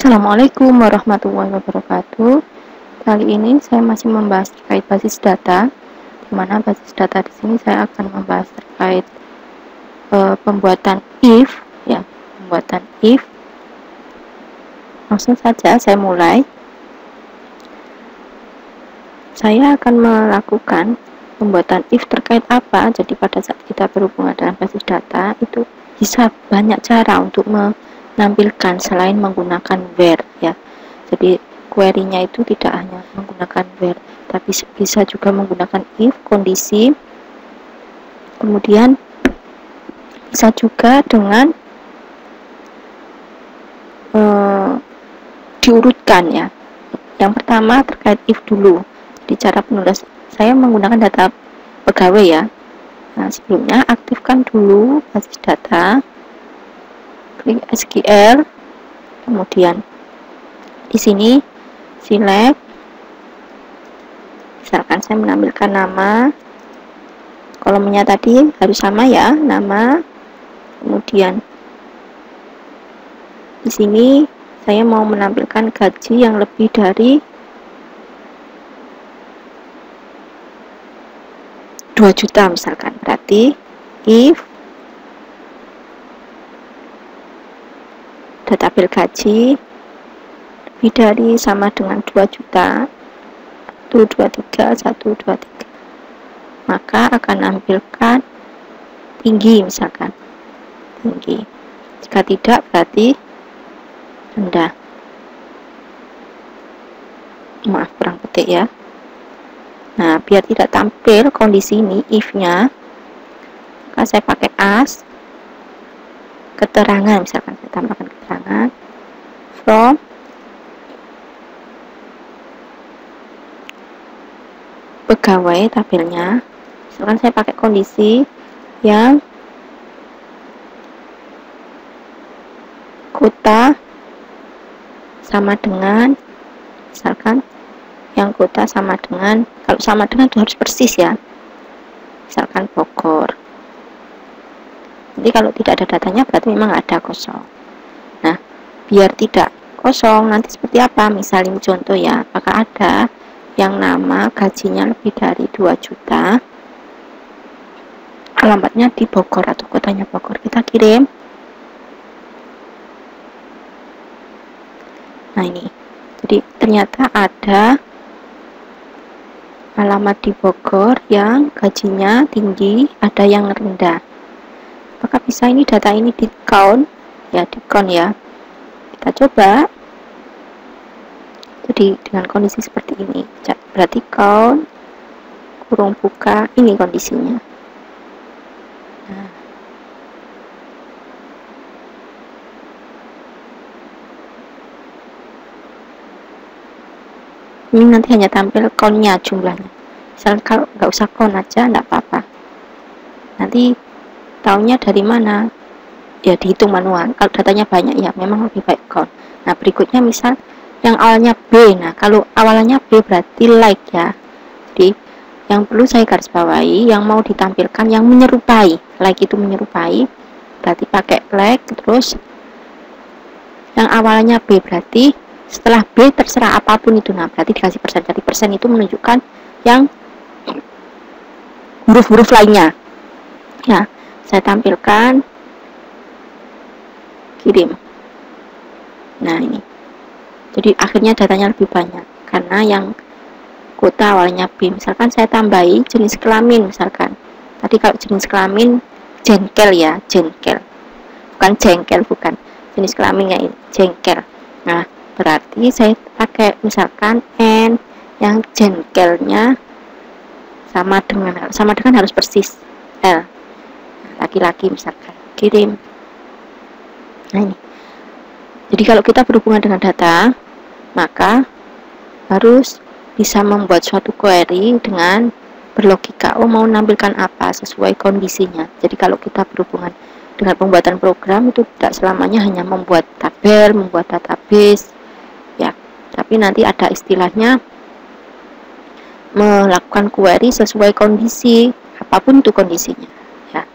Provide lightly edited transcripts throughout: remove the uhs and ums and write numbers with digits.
Assalamualaikum warahmatullahi wabarakatuh. Kali ini saya masih membahas terkait basis data, di mana basis data di sini saya akan membahas terkait pembuatan if, ya, pembuatan if. Langsung saja saya mulai. Saya akan melakukan pembuatan if terkait apa. Jadi pada saat kita berhubungan dengan basis data itu bisa banyak cara untuk menampilkan selain menggunakan where, ya. Jadi query-nya itu tidak hanya menggunakan where, tapi bisa juga menggunakan if, kondisi. Kemudian bisa juga dengan diurutkan, ya. Yang pertama terkait if dulu. Jadi cara penulis saya menggunakan data pegawai, ya. Nah, sebelumnya aktifkan dulu basis data, klik SQL, kemudian di sini select, misalkan saya menampilkan nama, kolomnya tadi harus sama, ya, nama. Kemudian di sini saya mau menampilkan gaji yang lebih dari 2 juta misalkan. Berarti if data tabel gaji lebih dari sama dengan 2 juta 123 maka akan nampilkan tinggi, misalkan tinggi. Jika tidak berarti rendah. Maaf kurang petik, ya. Nah, biar tidak tampil kondisi ini if-nya, maka saya pakai as keterangan, misalkan saya tambahkan keterangan from pegawai tabelnya, misalkan saya pakai kondisi yang kota sama dengan, misalkan yang kota sama dengan, kalau sama dengan itu harus persis, ya, misalkan Bogor. Jadi kalau tidak ada datanya berarti memang ada kosong. Nah, biar tidak kosong nanti seperti apa, misalnya contoh, ya, apakah ada yang nama gajinya lebih dari 2 juta, alamatnya di Bogor atau kotanya Bogor, kita kirim. Nah, ini jadi ternyata ada alamat di Bogor yang gajinya tinggi, ada yang rendah. Apakah bisa ini data ini di count, ya, di count, ya. Kita coba. Jadi dengan kondisi seperti ini berarti count kurung buka, ini kondisinya. Nah, ini nanti hanya tampil count-nya, jumlahnya. Misal kalau nggak usah count aja nggak apa-apa, nanti tahunya dari mana, ya dihitung manual. Kalau datanya banyak, ya memang lebih baik count. Nah, berikutnya misal yang awalnya B. Nah, kalau awalnya B berarti like, ya. Jadi yang perlu saya garis bawahi, yang mau ditampilkan yang menyerupai, like itu menyerupai, berarti pakai like. Terus yang awalnya B berarti setelah B terserah apapun itu, nah berarti dikasih persen. Jadi persen itu menunjukkan yang huruf-huruf lainnya, ya. Saya tampilkan, kirim. Nah, ini jadi akhirnya datanya lebih banyak karena yang kota awalnya B. Misalkan saya tambahi jenis kelamin, misalkan tadi kalau jenis kelamin jengkel, ya, jengkel, bukan jengkel, bukan, jenis kelaminnya ini jengkel. Nah, berarti saya pakai misalkan N yang jengkelnya sama dengan harus persis L, laki-laki, misalkan, kirim. Nah, ini jadi kalau kita berhubungan dengan data, maka harus bisa membuat suatu query dengan berlogika, oh mau menampilkan apa sesuai kondisinya. Jadi kalau kita berhubungan dengan pembuatan program itu tidak selamanya hanya membuat tabel, membuat database, ya, tapi nanti ada istilahnya melakukan query sesuai kondisi, apapun itu kondisinya, ya.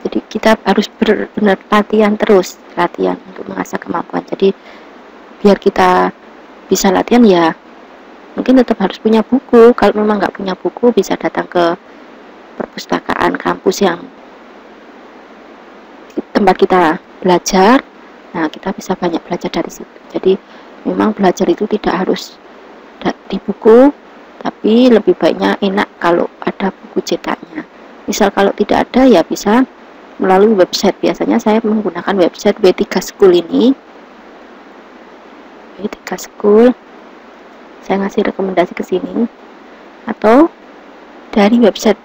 Jadi kita harus benar-benar latihan terus, latihan untuk untuk mengasah kemampuan. Jadi biar kita bisa latihan ya mungkin tetap harus punya buku. Kalau memang nggak punya buku, bisa datang ke perpustakaan kampus yang tempat kita belajar. Nah, kita bisa banyak belajar dari situ. Jadi memang belajar itu tidak harus di buku, tapi lebih baiknya enak kalau ada buku cetaknya. Misal kalau tidak ada ya bisa melalui website. Biasanya saya menggunakan website W3 School ini. W3 School, saya ngasih rekomendasi ke sini, atau dari website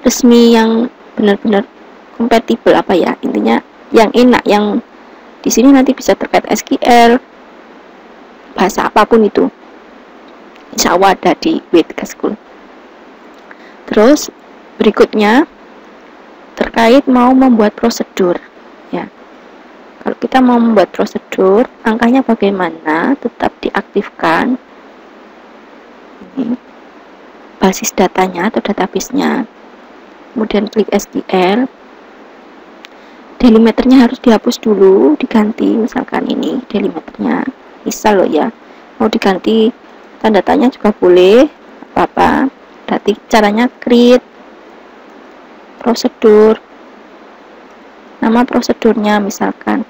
resmi yang benar-benar kompatibel, apa ya, intinya yang enak, yang di sini nanti bisa terkait SQL, bahasa apapun itu, insya Allah ada di W3 School. Terus berikutnya terkait mau membuat prosedur ya. Kalau kita mau membuat prosedur, angkanya bagaimana? Tetap diaktifkan ini basis datanya atau database-nya, kemudian klik SQL. Delimiternya harus dihapus dulu, diganti. Misalkan ini delimiternya, misal loh ya, mau diganti tanda tanya juga boleh, apa-apa. Berarti caranya create prosedur, nama prosedurnya misalkan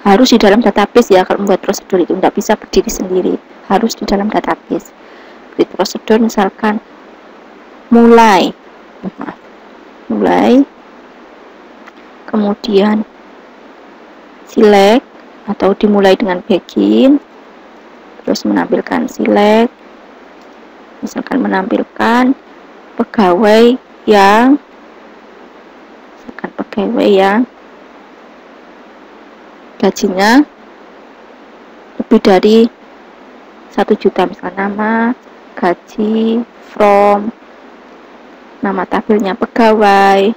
harus di dalam database ya. Kalau membuat prosedur itu tidak bisa berdiri sendiri, harus di dalam database. Create prosedur misalkan mulai, kemudian select atau dimulai dengan begin, terus menampilkan select, misalkan menampilkan pegawai yang gajinya lebih dari 1 juta, misalkan nama, gaji, from, nama tabelnya pegawai,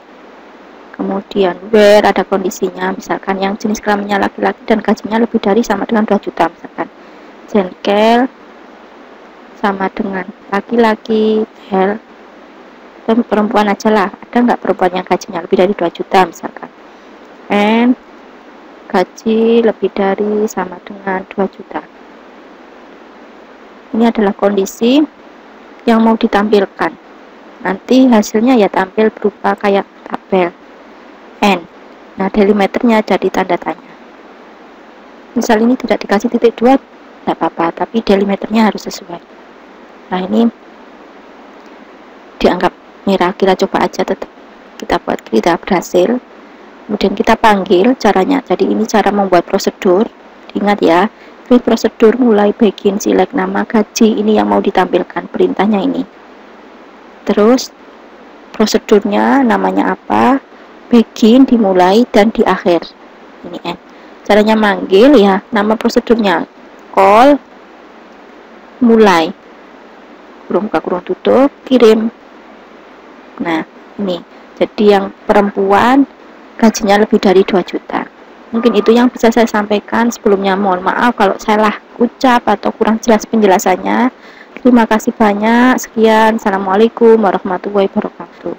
kemudian where, ada kondisinya, misalkan yang jenis kelaminnya laki-laki dan gajinya lebih dari sama dengan 2 juta, misalkan jengkel sama dengan laki-laki, hell, dan perempuan aja lah, ada nggak perempuan yang gajinya lebih dari 2 juta misalkan, and gaji lebih dari sama dengan 2 juta. Ini adalah kondisi yang mau ditampilkan. Nanti hasilnya ya tampil berupa kayak tabel N. Nah, delimiternya jadi tanda tanya. Misal ini tidak dikasih titik 2, tidak apa-apa, tapi delimiternya harus sesuai. Nah, ini dianggap merah, kita coba aja, tetap kita buat, kita berhasil. Kemudian kita panggil caranya. Jadi ini cara membuat prosedur. Ingat ya, create prosedur, mulai, begin, select, nama, gaji, ini yang mau ditampilkan, perintahnya ini. Terus prosedurnya namanya apa, begin, dimulai, dan di akhir. Ini N. Caranya manggil ya, nama prosedurnya call, mulai, kurung buka kurung tutup, kirim. Nah, ini jadi yang perempuan gajinya lebih dari 2 juta. Mungkin itu yang bisa saya sampaikan. Sebelumnya mohon maaf kalau salah ucap atau kurang jelas penjelasannya. Terima kasih banyak. Sekian. Assalamualaikum warahmatullahi wabarakatuh.